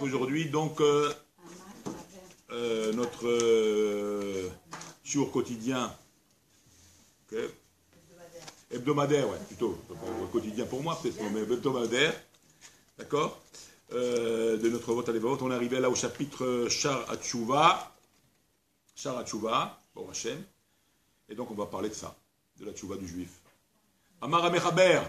Aujourd'hui, donc, notre shiur quotidien, okay, hebdomadaire, ouais, plutôt, quotidien pour moi, peut-être, mais hebdomadaire, d'accord, de notre vote à l'évote. On est arrivé là au chapitre Shar HaTshuva, bon Hachem, et donc on va parler de ça, de la Tshuva du juif. Amar HaMechaber,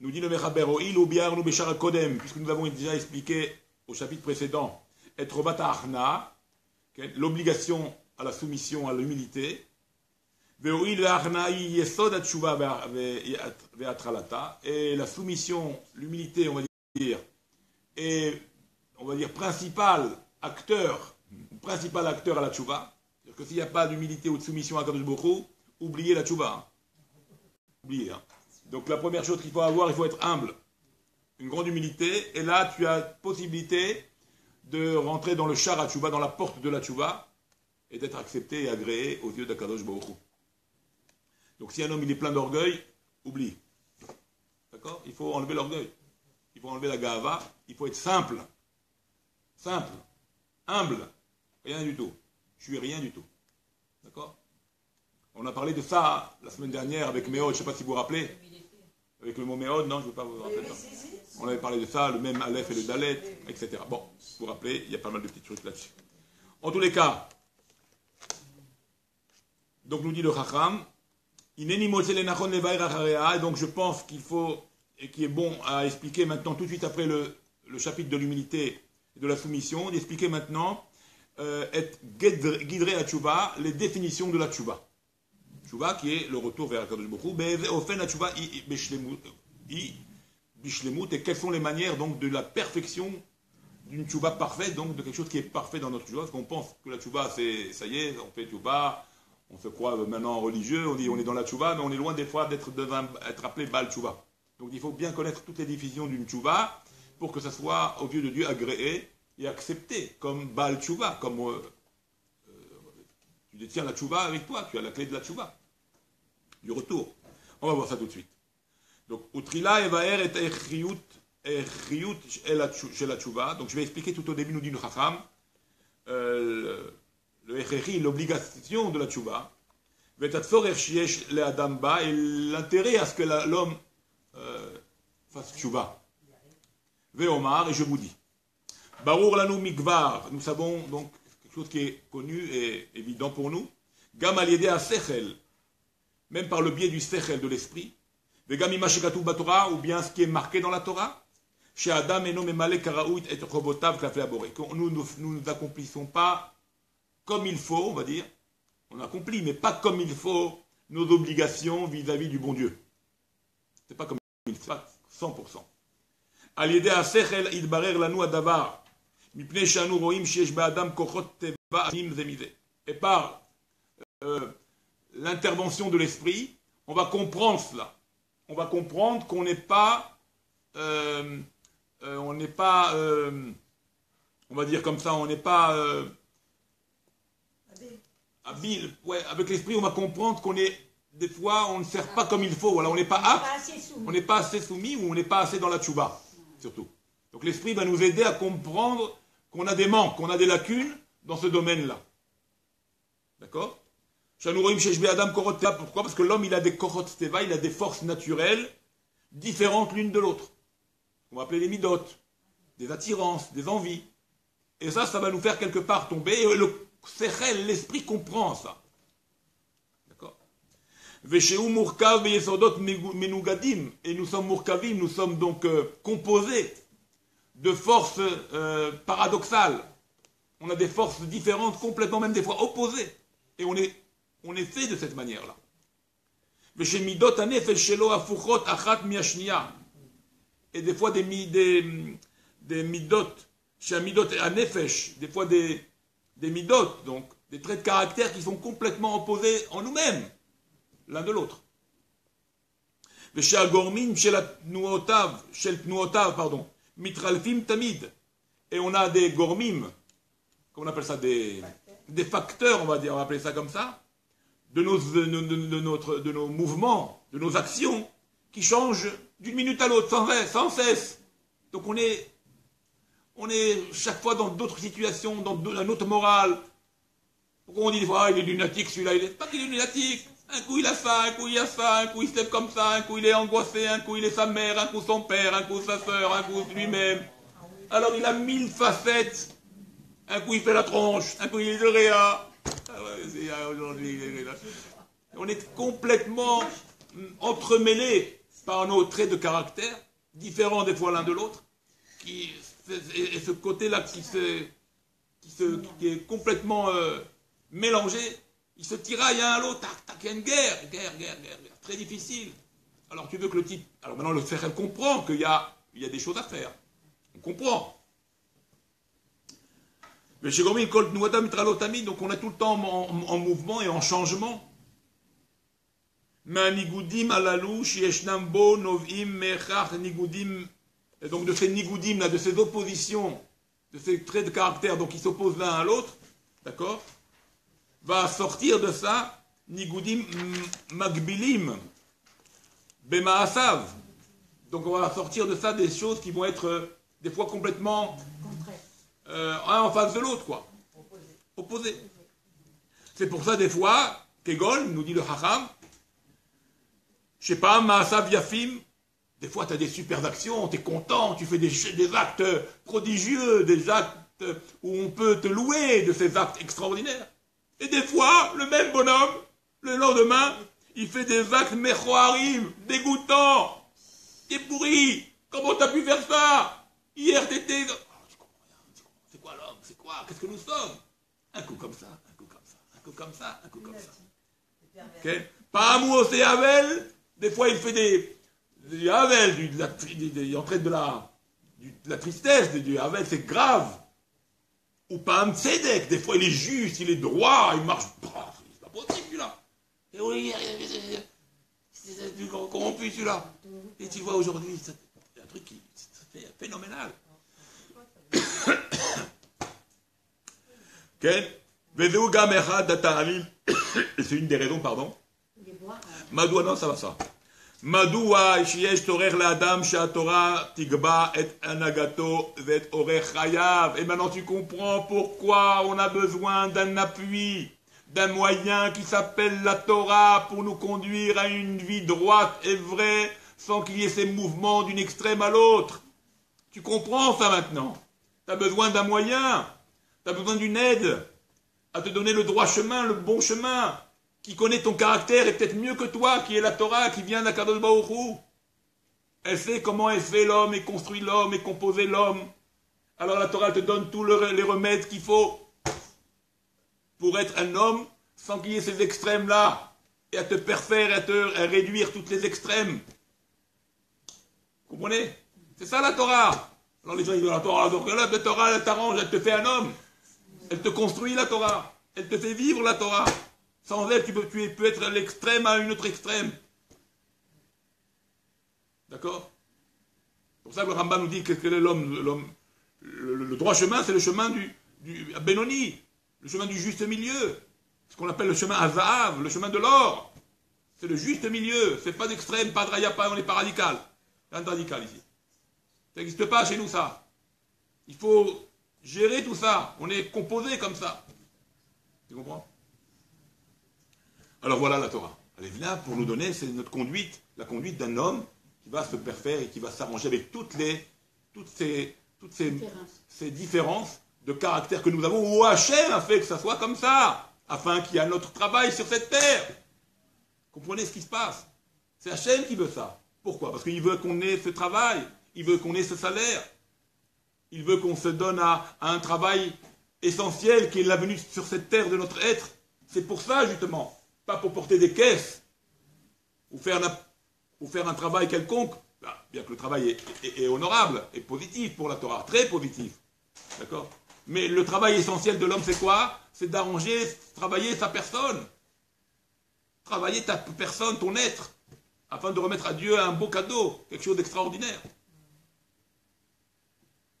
nous dit le Mechaber, O'il ou biarnu beshar hakodem, puisque nous avons déjà expliqué au chapitre précédent, être bata achna, l'obligation à la soumission, à l'humilité, ve'o'il ve'achna yesod hatshuva ve'atralata, et la soumission, l'humilité, on va dire, est, on va dire, principal acteur à la tshuva. C'est-à-dire que s'il n'y a pas d'humilité ou de soumission à Kadosh Baruch Hu, oubliez la tshuva. Oubliez, hein. Donc la première chose qu'il faut avoir, il faut être humble. Une grande humilité. Et là, tu as possibilité de rentrer dans le Shar HaTshuva, dans la porte de la Tshuva, et d'être accepté et agréé aux yeux d'Akadosh Baruch Hu. Donc si un homme il est plein d'orgueil, oublie. D'accord? Il faut enlever l'orgueil. Il faut enlever la gava. Il faut être simple. Simple. Humble. Rien du tout. Je suis rien du tout. D'accord? On a parlé de ça la semaine dernière avec Méod, je ne sais pas si vous vous rappelez. Avec le mot Méod, non, je ne veux pas vous rappeler. On avait parlé de ça, le même Aleph et le Dalet, etc. Bon, vous vous rappelez, il y a pas mal de petits trucs là-dessus. En tous les cas, donc nous dit le Chacham, et donc je pense qu'il faut, et qui est bon à expliquer maintenant, tout de suite après le chapitre de l'humilité et de la soumission, d'expliquer maintenant, guiderait la Tshuva, les définitions de la Tshuva. Tshuva qui est le retour vers Akadosh Baruch Hu, et quelles sont les manières donc de la perfection d'une Tshuva parfaite, donc de quelque chose qui est parfait dans notre Tshuva, parce qu'on pense que la Tshuva c'est, ça y est, on fait Tshuva, on se croit maintenant religieux, on dit on est dans la Tshuva, mais on est loin des fois d'être appelé Baal Tshuva. Donc il faut bien connaître toutes les divisions d'une Tshuva, pour que ça soit aux yeux de Dieu agréé et accepté comme Baal Tshuva, comme tu détiens la Tshuva avec toi, tu as la clé de la Tshuva. Du retour. On va voir ça tout de suite. Donc, Utrila evaer et echriut chez la Tshuva. Donc, je vais expliquer tout au début, nous dit le Chacham, le echri, l'obligation de la Tshuva, vetatzorer shiesh le adamba, et l'intérêt à ce que l'homme fasse Tshuva. Veomar, et je vous dis, Barur lanu mikvar, nous savons donc quelque chose qui est connu et évident pour nous, Gam al yedei ha-sechel, même par le biais du sechel de l'esprit, Vegam ima shekatuv baTorah, ou bien ce qui est marqué dans la Torah, chez Adam eno memale karaout et chobotav klafei haboré. Nous ne accomplissons pas comme il faut, on va dire, on accomplit, mais pas comme il faut nos obligations vis-à-vis du bon Dieu. C'est pas comme il faut, pas 100%. Al yedei ha-sechel idbarer lanu adavar, mipnei she'anu roim sheyesh be'adam kochot teva anim zemize. Et par l'intervention de l'esprit, on va comprendre cela. On va comprendre qu'on n'est pas, on va dire comme ça, on n'est pas habile. Ouais, avec l'esprit, on va comprendre qu'on est, des fois, on ne sert pas comme il faut. Voilà, on n'est pas apte, on n'est pas assez soumis ou on n'est pas assez dans la tchouba, surtout. Donc l'esprit va nous aider à comprendre qu'on a des manques, qu'on a des lacunes dans ce domaine-là. D'accord? Pourquoi? Parce que l'homme, il a des korot teva, il a des forces naturelles différentes l'une de l'autre. On va appeler les midot, des attirances, des envies. Et ça va nous faire quelque part tomber. Et le sechel, l'esprit comprend ça. D'accord? Et nous sommes murkavim, nous sommes donc composés de forces paradoxales. On a des forces différentes, complètement même des fois opposées. Et on est fait de cette manière-là. Et des fois des midot, chez un midot et un nefesh, des fois des midot, donc des traits de caractère qui sont complètement opposés en nous-mêmes, l'un de l'autre. Et on a des gormim, comment on appelle ça, des facteurs, on va appeler ça comme ça, de nos mouvements, de nos actions, qui changent d'une minute à l'autre, sans cesse. Donc on On est chaque fois dans d'autres situations, dans un autre morale. Pourquoi on dit des fois, ah, il est lunatique celui-là, il est pas qu'il est lunatique. Un coup il a ça, un coup il a ça, un coup il se lève comme ça, un coup il est angoissé, un coup il est sa mère, un coup son père, un coup sa soeur, un coup lui-même. Alors il a 1000 facettes. Un coup il fait la tronche, un coup il est de réa. Ah ouais, aujourd'hui, on est complètement entremêlés par nos traits de caractère, différents des fois l'un de l'autre, et ce côté-là qui est complètement mélangé, il se tiraille un à l'autre, tac, tac, il y a une guerre, très difficile. Alors tu veux que le type... Alors maintenant le cerveau comprend qu'il y a des choses à faire. On comprend. Mais chez Gomi, donc on est tout le temps en mouvement et en changement. Et donc de ces nigudim, là, de ces oppositions, de ces traits de caractère, donc qui s'opposent l'un à l'autre, d'accord, va sortir de ça, nigudim magbilim, bemaasav. Donc on va sortir de ça des choses qui vont être des fois complètement un en face de l'autre, quoi. Opposé. C'est pour ça des fois, Kegol, nous dit le Chacham, je sais pas, Maasav Yafim, des fois tu as des super actions, tu es content, tu fais des actes prodigieux, des actes où on peut te louer de ces actes extraordinaires. Et des fois, le même bonhomme, le lendemain, il fait des actes mechoarim, dégoûtants, t'es pourri, comment t'as pu faire ça? Hier t'étais... C'est quoi l'homme? C'est quoi? Qu'est-ce que nous sommes? Un coup comme ça, un coup comme ça, un coup comme ça, un coup comme ça. Okay? Pas amour, c'est Havel. Des fois, il fait du Havel, il entraîne de la tristesse, du Havel, c'est grave. Ou pas un Tzedek, des fois, il est juste, il est droit, il marche. C'est pas possible, celui-là. Et oui, c'est du corrompu, celui-là. Et tu vois, aujourd'hui, c'est un truc qui c'est phénoménal. C'est une des raisons, pardon. Madoua, non, ça va ça. Madoua, sheyesh torer l'adam, she'atorah tigba et anagato vet orech chayav. Et maintenant tu comprends pourquoi on a besoin d'un appui, d'un moyen qui s'appelle la Torah pour nous conduire à une vie droite et vraie sans qu'il y ait ces mouvements d'une extrême à l'autre. Tu comprends ça maintenant? Tu as besoin d'un moyen, tu as besoin d'une aide à te donner le droit chemin, le bon chemin, qui connaît ton caractère et peut-être mieux que toi, qui est la Torah, qui vient d'Akadosh Baruch Hu. Elle sait comment elle fait l'homme et construit l'homme et composer l'homme. Alors la Torah te donne tous les remèdes qu'il faut pour être un homme sans qu'il y ait ces extrêmes-là et à te parfaire et à réduire toutes les extrêmes. Vous comprenez? C'est ça la Torah. Alors les gens disent la Torah, donc là, la Torah, elle t'arrange, elle te fait un homme. Elle te construit la Torah. Elle te fait vivre la Torah. Sans elle, tu peux être à l'extrême à une autre extrême. D'accord? C'est pour ça que le Rambam nous dit que l'homme, le droit chemin, c'est le chemin du Benoni, le chemin du juste milieu. Ce qu'on appelle le chemin Azahav, le chemin de l'or. C'est le juste milieu. C'est pas d'extrême, pas de rayapa, on n'est pas radical. Rien de radical ici. Ça n'existe pas chez nous, ça. Il faut gérer tout ça. On est composé comme ça. Tu comprends? Alors voilà la Torah. Elle est là pour nous donner, c'est notre conduite, la conduite d'un homme qui va se parfaire et qui va s'arranger avec toutes ces différences de caractère que nous avons, où Hachem a fait que ça soit comme ça, afin qu'il y ait notre travail sur cette terre. Comprenez ce qui se passe? C'est Hachem qui veut ça. Pourquoi? Parce qu'il veut qu'on ait ce travail, il veut qu'on ait ce salaire, il veut qu'on se donne à un travail essentiel qui est la venue sur cette terre de notre être. C'est pour ça, justement. Pas pour porter des caisses ou faire un travail quelconque, bien que le travail est honorable et positif pour la Torah, très positif. D'accord? Mais le travail essentiel de l'homme, c'est quoi? C'est d'arranger, travailler sa personne. Travailler ta personne, ton être, afin de remettre à Dieu un beau cadeau, quelque chose d'extraordinaire.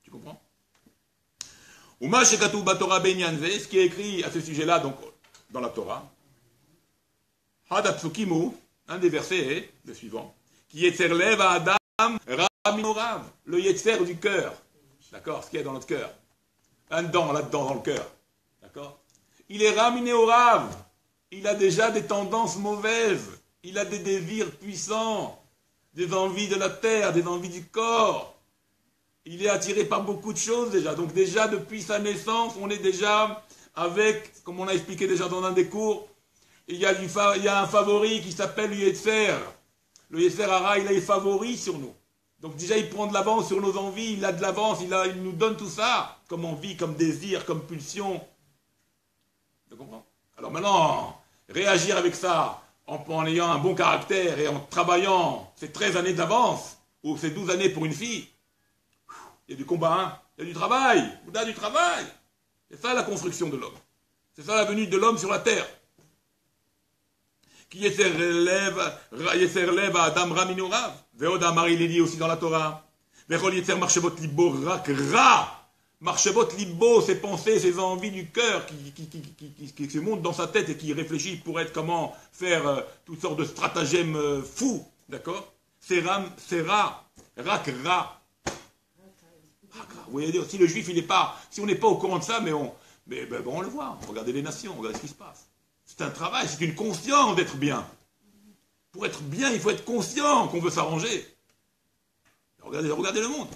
Tu comprends? Uma shekatu batorah benyanze, ce qui est écrit à ce sujet-là, donc dans la Torah. Hadapsukimu, un des versets est le suivant, qui yetzer lev adam raminorav, le yetzer du cœur. D'accord? Ce qu'il y a dans notre cœur. Là-dedans, dans le cœur. D'accord? Il est raminé au rave. Il a déjà des tendances mauvaises. Il a des désirs puissants. Des envies de la terre, des envies du corps. Il est attiré par beaucoup de choses déjà. Donc déjà, depuis sa naissance, on est déjà avec, comme on a expliqué déjà dans un des cours, il y a un favori qui s'appelle le Yetzer. Le Yetzer Hara, il a les favoris sur nous. Donc déjà, il prend de l'avance sur nos envies, il a de l'avance, il nous donne tout ça, comme envie, comme désir, comme pulsion. Tu comprends? Alors maintenant, réagir avec ça, en ayant un bon caractère et en travaillant ces 13 années d'avance, ou ces 12 années pour une fille, il y a du combat, hein? Il y a du travail, il y a du travail. C'est ça la construction de l'homme. C'est ça la venue de l'homme sur la terre. Qui Yetzer lève à Adam Raminu Rav. Ve'od Amar, il est dit aussi dans la Torah. Ve'chol Yetzer marchevot libo rak ra. Marchevot libo, ses pensées, ses envies du cœur qui se montent dans sa tête et qui réfléchit pour être comment faire toutes sortes de stratagèmes fous. D'accord? C'est ra. Rak ra. Vous voyez, si le juif, il n'est pas, si on n'est pas au courant de ça, mais on le voit. Regardez les nations, regardez ce qui se passe. C'est un travail, c'est une conscience d'être bien. Pour être bien, il faut être conscient qu'on veut s'arranger. Regardez le monde.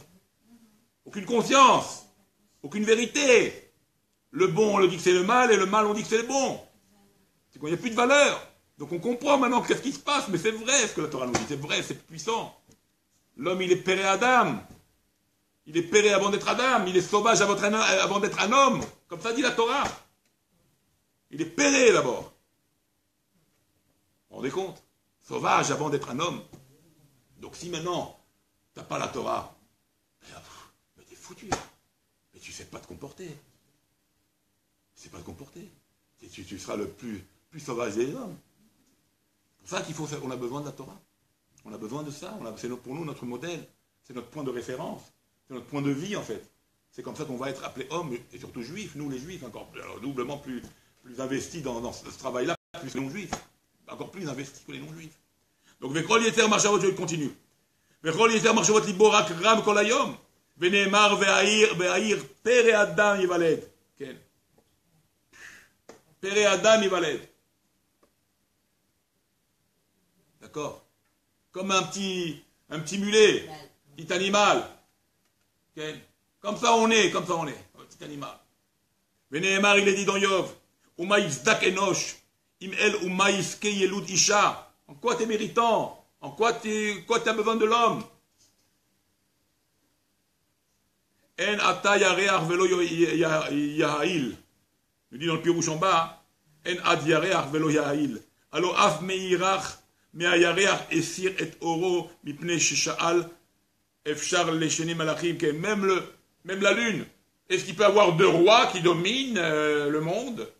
Aucune conscience, aucune vérité. Le bon, on le dit que c'est le mal, et le mal, on dit que c'est le bon. C'est qu'il n'y a plus de valeur. Donc on comprend maintenant qu'est-ce qui se passe, mais c'est vrai ce que la Torah nous dit, c'est vrai, c'est puissant. L'homme, il est péré Adam. Il est péré avant d'être Adam, il est sauvage avant d'être un homme. Comme ça dit la Torah. Il est péré d'abord. Vous vous rendez compte? Sauvage avant d'être un homme. Donc si maintenant, tu n'as pas la Torah, mais t'es foutu. Mais tu ne sais pas te comporter. Tu ne sais pas te comporter. Et tu seras le plus sauvage des hommes. C'est pour ça qu'il faut faire. On a besoin de la Torah. On a besoin de ça. C'est pour nous notre modèle. C'est notre point de référence. C'est notre point de vie en fait. C'est comme ça qu'on va être appelé homme, et surtout juifs, nous les juifs, encore doublement plus investis dans ce travail-là, plus que les non-juifs. Encore plus investis que les non-juifs. Donc, Vechol Yetzer Marchavot, je continue. Vechol Yetzer Marchavot Liborak Ram Kolayom. Veneemar Ve'ahir Pere Adam Yivaled. Ken. Pere Adam Yivaled. D'accord? Comme un petit mulet, petit animal. Ken. Comme ça on est, un petit animal. Veneemar, il est dit dans Yov. Umaïs dak enosh. Im el umaïs ke yelud isha. En quoi tu es méritant? En quoi tu as besoin de l'homme? En ata yareach velo yahail. Nous dit dans le Pirouche en bas. En ad yareach velo yahail. Alors af meirach meayareach esir et oro mipne shisha'al efshar leshenim malachim. Même la lune. Est-ce qu'il peut y avoir deux rois qui dominent le monde?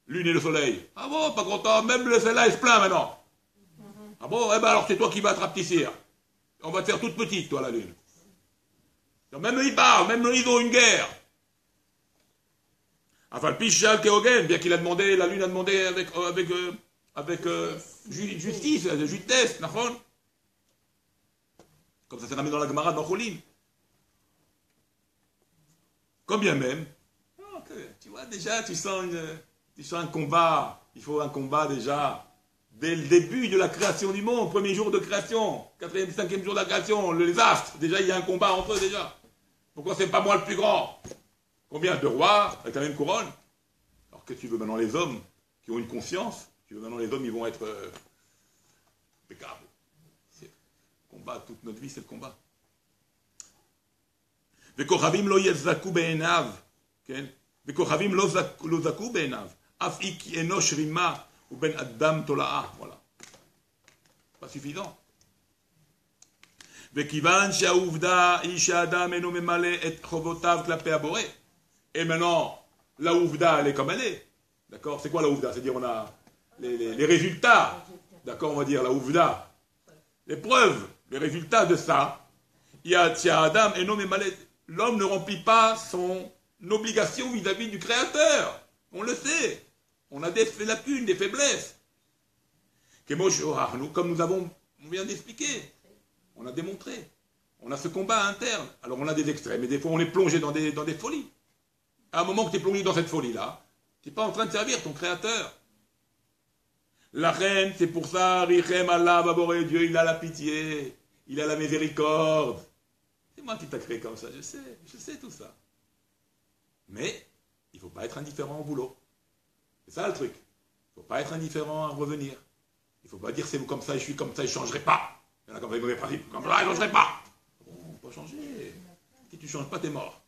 Lune et le soleil. Ah bon, pas content. Même le soleil se plaint maintenant. Ah bon, eh ben alors c'est toi qui vas te rapetisser. On va te faire toute petite, toi, la lune. Même eux, ils parlent, même eux, ils ont une guerre. Enfin, le Pichal Keogen, bien qu'il a demandé, la lune a demandé avec justice, justesse, n'achon. Comme ça s'est ramené dans la Gemara de Macholim. Combien même, tu vois, déjà, tu sens un combat. Il faut un combat déjà. Dès le début de la création du monde, premier jour de création, 4e, 5e jour de la création, les astres, déjà il y a un combat entre eux déjà. Pourquoi c'est pas moi le plus grand? Combien de rois avec la même couronne? Alors que tu veux maintenant les hommes qui ont une conscience? Tu veux maintenant les hommes, ils vont être impeccables. Combat, toute notre vie c'est le combat. וכוכבים לא יזעקו בעיניו, כן? וכוכבים לא זעקו בעיניו, אף כי אנוש רימה ובין אדם תולעה, voilà. pas suffisant. וכיוון שהעובדה היא שהאדם אינו ממלא את חובותיו כלפי הבורא, et maintenant, la ouvda, elle est comme elle est. D'accord? C'est quoi la ouvda? C'est-à-dire on a les résultats. D'accord? On va dire la ouvda. Les preuves, les résultats de ça. Il y a Adam et non mais l'homme ne remplit pas son obligation vis-à-vis du Créateur. On le sait. On a des lacunes, des faiblesses. Comme on vient d'expliquer. On a démontré. On a ce combat interne. Alors on a des extrêmes, et des fois on est plongé dans des folies. À un moment que tu es plongé dans cette folie-là, tu n'es pas en train de servir ton créateur. La reine, c'est pour ça, Richem Allah, Baboré, Dieu, il a la pitié, il a la miséricorde. C'est moi qui t'ai créé comme ça, je sais tout ça. Mais, il ne faut pas être indifférent au boulot. C'est ça le truc. Il ne faut pas être indifférent à revenir. Il ne faut pas dire c'est comme ça, je suis comme ça, je ne changerai pas. Il y en a comme ça, les mauvais principes, comme ça, je ne changerai pas. Bon, pas changer. Si tu ne changes pas, t'es mort.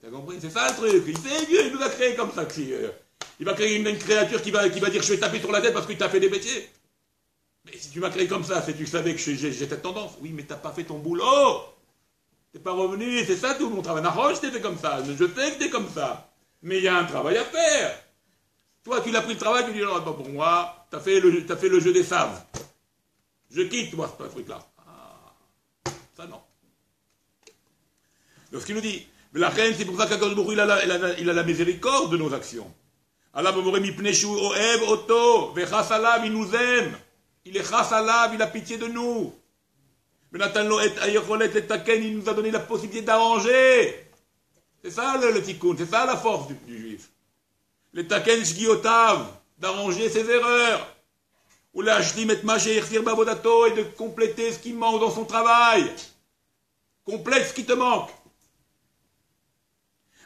T'as compris? C'est ça le truc. Il fait Dieu, il nous a créé comme ça. Il va créer une créature qui va dire je vais taper sur la tête parce qu'il t'a fait des métiers. Mais si tu m'as créé comme ça, c'est que tu savais que j'ai cette tendance. Oui, mais t'as pas fait ton boulot. T'es pas revenu, c'est ça tout mon travail. Non, je t'ai fait comme ça. Je sais que t'es comme ça. Mais il y a un travail à faire. Toi, tu l'as pris le travail, tu dis non, pas pour moi. T'as fait le jeu des saves. Je quitte, moi, ce truc-là. Ah, ça non. Donc ce qu'il nous dit, la reine, c'est pour ça qu'Akadosh Baruch Hu, il a la miséricorde de nos actions. Allah mipnei shu ohev oto, vechas alav, il nous aime. Il est chas alav, il a pitié de nous. Benatan lo et ayecholet et taken, il nous a donné la possibilité d'arranger. C'est ça le tikkun, c'est ça la force du juif. Le taken shgiotav, d'arranger ses erreurs. Ou la shlim et ma sheirtir bavodato, et de compléter ce qui manque dans son travail. Complète ce qui te manque.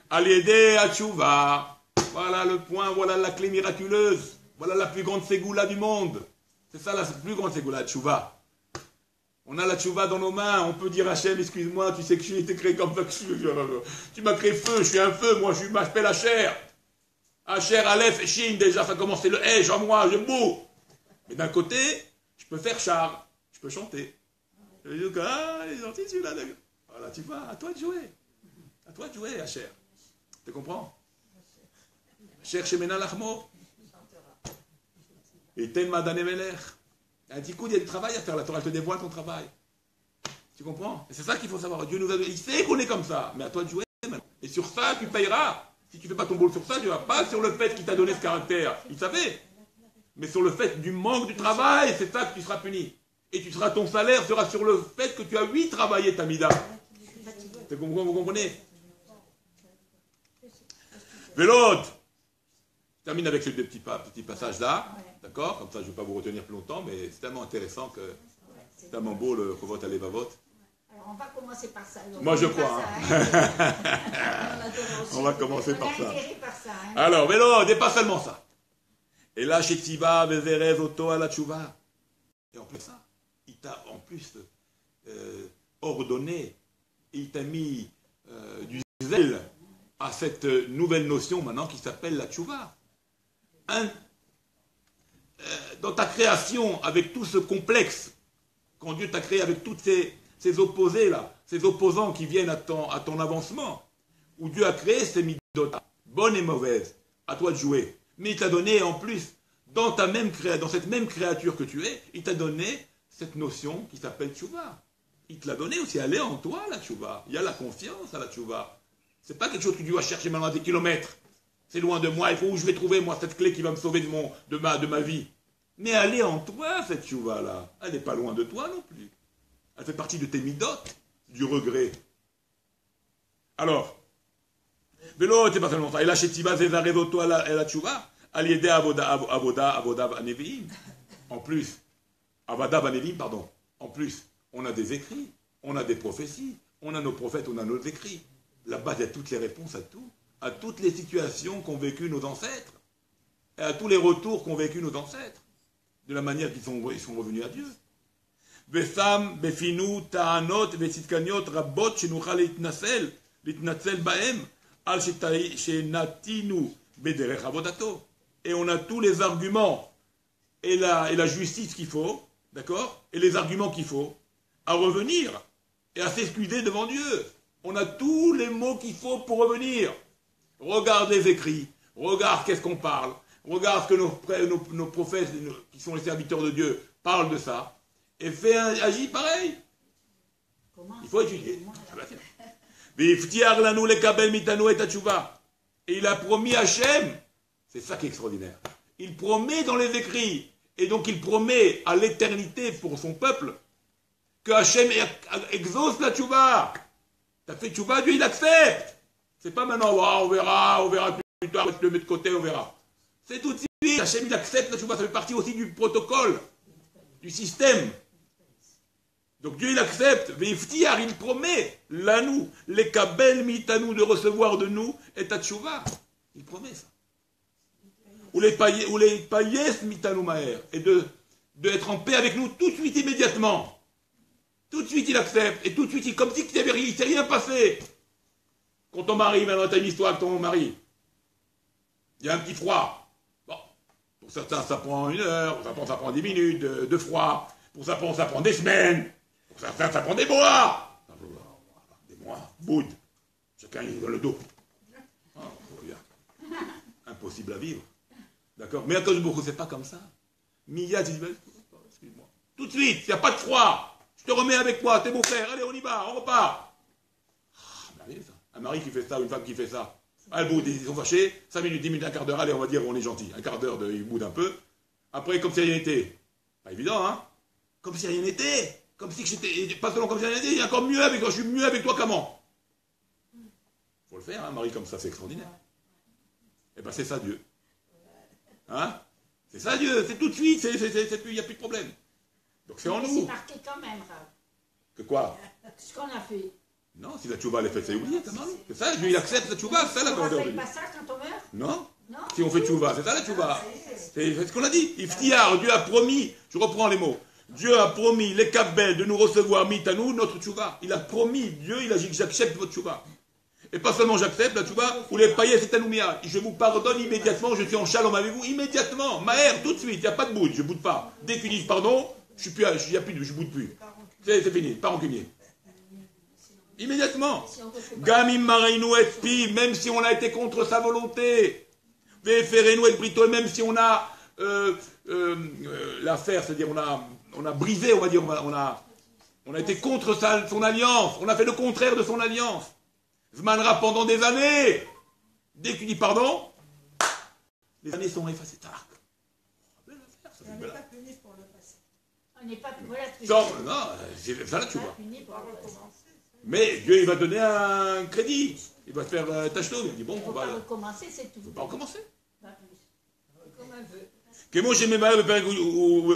Aliédé à Tchouva. Voilà le point, voilà la clé miraculeuse. Voilà la plus grande ségoula du monde. C'est ça la plus grande ségoula, Tchouva. On a la Tchouva dans nos mains. On peut dire Hachem, excuse-moi, tu sais que j'ai été créé comme ça. Tu m'as créé feu, je suis un feu, moi je m'appelle Hacher. Hacher, Aleph et Shin, déjà, ça commence, c'est le H en moi, je bouge. Mais d'un côté, je peux faire char, je peux chanter. Je vais dire, ah, il est gentil celui-là. Voilà, tu vois, à toi de jouer. À toi de jouer, Hacher. Tu comprends? Cherche Mena Lachmo. Et Tenma Danemeler. Un petit coup, il y a du travail à faire. La Torah, elle te dévoile ton travail. Tu comprends? Et c'est ça qu'il faut savoir. Dieu nous a dit, il sait qu'on est comme ça. Mais à toi de jouer maintenant. Et sur ça, tu payeras. Si tu ne fais pas ton boulot sur ça, tu ne vas pas sur le fait qu'il t'a donné ce caractère. Il savait. Mais sur le fait du manque du travail, c'est ça que tu seras puni. Et ton salaire sera sur le fait que tu as travaillé ta mida. Vous comprenez? Vélote. Je termine avec ce petit passage là, d'accord? Comme ça, je ne vais pas vous retenir plus longtemps, mais c'est tellement intéressant que c'est tellement beau le Chovot HaLevavot. Alors, on va commencer par ça. Donc, moi, je crois. On va commencer par ça. Alors, Vélo, n'est pas seulement ça. Et là, chez Tziva, Vezerez, Oto, à la Tchouva. Et en plus ça, il t'a en plus ordonné, il t'a mis du zèle à cette nouvelle notion maintenant qui s'appelle la Tchouva. Dans ta création, avec tout ce complexe, quand Dieu t'a créé avec tous ces opposés-là, ces opposants qui viennent à ton avancement, où Dieu a créé ces midot, bonnes et mauvaises, à toi de jouer. Mais il t'a donné en plus, dans cette même créature que tu es, il t'a donné cette notion qui s'appelle Tchouva. Il te l'a donné aussi, elle est en toi la Tchouva. Il y a la confiance à la Tchouva. C'est pas quelque chose que tu dois chercher maintenant à des kilomètres. C'est loin de moi, il faut où je vais trouver moi cette clé qui va me sauver de ma vie. Mais elle est en toi cette Tchouva-là. Elle n'est pas loin de toi non plus. Elle fait partie de tes midotes, du regret. Alors, Vélo, c'est pas seulement ça. Et là, chez Tziva, c'est Zarevoto à la Tchouva, à l'aider Avoda Vaneviim. En plus, Avoda Vaneviim, pardon. En plus, on a des écrits, on a des prophéties, on a nos prophètes, on a nos écrits. Là-bas, il y a toutes les réponses à toutes les situations qu'ont vécues nos ancêtres, et à tous les retours qu'ont vécu nos ancêtres, de la manière qu'ils sont revenus à Dieu. Vesam, Befinu, Ta'anot, Vesitkaniot, Rabot, Shenucha Litnasel Baem, Al Shenatinu, Bederech Avodato. Et on a tous les arguments et la justice qu'il faut, d'accord? Et les arguments qu'il faut à revenir et à s'excuser devant Dieu. On a tous les mots qu'il faut pour revenir. Regarde les écrits, regarde qu'est-ce qu'on parle, regarde ce que nos prophètes, qui sont les serviteurs de Dieu, parlent de ça, et agis pareil. Comment? Il faut étudier. Et il a promis Hachem, c'est ça qui est extraordinaire, il promet dans les écrits, et donc il promet à l'éternité pour son peuple, que Hachem exauce la tchouba. T'as fait tchouba, Dieu il accepte. C'est pas maintenant, oh, on verra plus tard, on va le mettre de côté, on verra. C'est tout de suite. Hachem il accepte la tchouba, ça fait partie aussi du protocole, du système. Donc Dieu il accepte, Veiftiar, il promet, l'anou, les kabel mitanou de recevoir de nous et ta tchouva. Il promet ça. Ou les payes mitanou maher, et de être en paix avec nous tout de suite, immédiatement. Tout de suite il accepte, et tout de suite, comme si il ne s'est rien passé. Quand ton mari, maintenant tu as une histoire avec ton mari, il y a un petit froid. Bon, pour certains ça prend 1 heure, pour certains ça prend 10 minutes de froid, pour certains ça prend des semaines. Certains, ça prend des mois. Des mois, boude. Chacun il est dans le dos. Impossible à vivre. D'accord. Mais à cause de beaucoup, c'est pas comme ça. Mia, tu dis, excuse-moi. Tout de suite, il n'y a pas de froid. Je te remets avec moi, t'es mon frère. Allez, on y va, on repart. Un mari qui fait ça, une femme qui fait ça. Elle boude, ils sont fâchés. 5 minutes, 10 minutes, un quart d'heure, allez, on va dire, on est gentil. Un quart d'heure, ils boudent un peu. Après, comme si rien n'était. Pas évident, hein. Comme si rien n'était. Comme si j'étais, pas seulement comme si rien n'était, il y a encore mieux avec toi, je suis mieux avec toi qu'avant. Faut le faire, un mari comme ça, c'est extraordinaire. Eh ben c'est ça Dieu. Hein? C'est ça Dieu, c'est tout de suite, il n'y a plus de problème. Donc c'est en nous. C'est marqué quand même, Rav. Que quoi? Ce qu'on a fait. Non, si la tchouba elle est faite, c'est oublié, t'as mal. C'est ça, Dieu il accepte la tchouba, c'est ça la grandeur de Dieu. On ne fait pas ça quand on meurt? Non? Non. Si on fait tchouba, c'est ça la tchouba. C'est ce qu'on a dit. Iftiar, Dieu a promis, je reprends les mots. Dieu a promis, les Kabbel, de nous recevoir, mit à nous, notre tchouba. Il a promis, Dieu, il a dit que j'accepte votre tchouba. Et pas seulement j'accepte la tchouba, ou les paillettes, c'est anoumia. Je vous pardonne immédiatement, je suis en shalom avec vous, immédiatement. Maher, tout de suite, il n'y a pas de boude, je ne boude pas. Dès qu'ils disent pardon, je ne boude plus. C'est fini, pas rancunier. Immédiatement. Gamim mareinu et pi, même si on a été contre sa volonté. Veferenu et brito, même si on a l'affaire, c'est-à-dire on a brisé, on va dire, on a été contre son alliance, on a fait le contraire de son alliance. Zmanra pendant des années. Dès que tu dis pardon, les années sont effacées. Tac. On n'est pas puni pour le passé. On n'est pas puni. Voilà, non, c'est ça là, tu vois. Mais Dieu, il va donner un crédit. Il va te faire tâche-toi. Il dit bon, on va recommencer, c'est tout. Il ne faut pas recommencer. Pas plus. Comme un vœu. כמו שממהר בפרק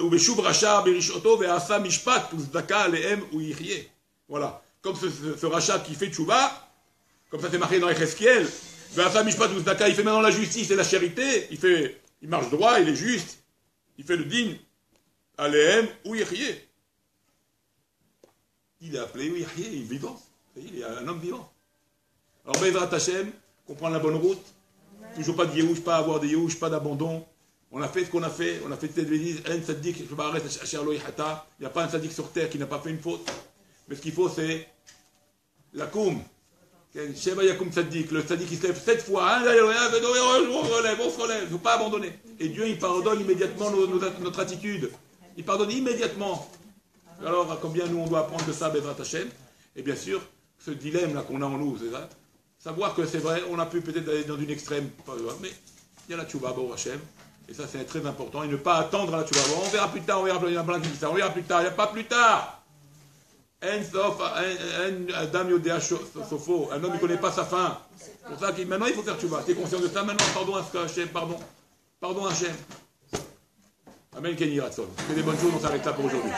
ובשוב רשע ברשעותו ועשה משפט וצדקה עליהם הוא יחיה. Voilà. Comme ce rachat qui fait tchouba, comme ça c'est marqué dans Echeskiel, ועשה משפט וצדקה, il fait maintenant la justice et la charité, il marche droit, il est juste, il fait le digne. עליהם הוא יחיה. Il est appelé, oui, il est vivant. Il est un homme vivant. Alors Bezrat Hashem, qu'on prend la bonne route, toujours pas de yéhouch, pas avoir de yéhouch, pas d'abandon. On a fait ce qu'on a fait cette bêtise, un tzaddik, il n'y a pas un tzaddik sur terre qui n'a pas fait une faute. Mais ce qu'il faut, c'est la koum. Sheva yakum tzaddik, le tzaddik qui se lève 7 fois, on se relève, il ne faut pas abandonner. Et Dieu, il pardonne immédiatement notre attitude. Il pardonne immédiatement. Alors, combien nous, on doit apprendre de ça, Bezrat Hashem? Et bien sûr, ce dilemme-là qu'on a en nous, c'est ça. Savoir que c'est vrai, on a pu peut-être aller dans une extrême, mais il y a la tchouba, Baruch Hashem. Et ça, c'est très important. Et ne pas attendre la tchouba. On verra plus tard, on verra plus tard. Il y en a plein qui disent ça. On verra plus tard. Il n'y a pas plus tard. Un homme ne connaît pas sa fin. C'est pour ça que maintenant, il faut faire tchouba. Tu es conscient de ça maintenant? Pardon à Hachem. Pardon à Hachem. Amen, Kenny Ratson. C'est des bonnes choses. On s'arrête là pour aujourd'hui.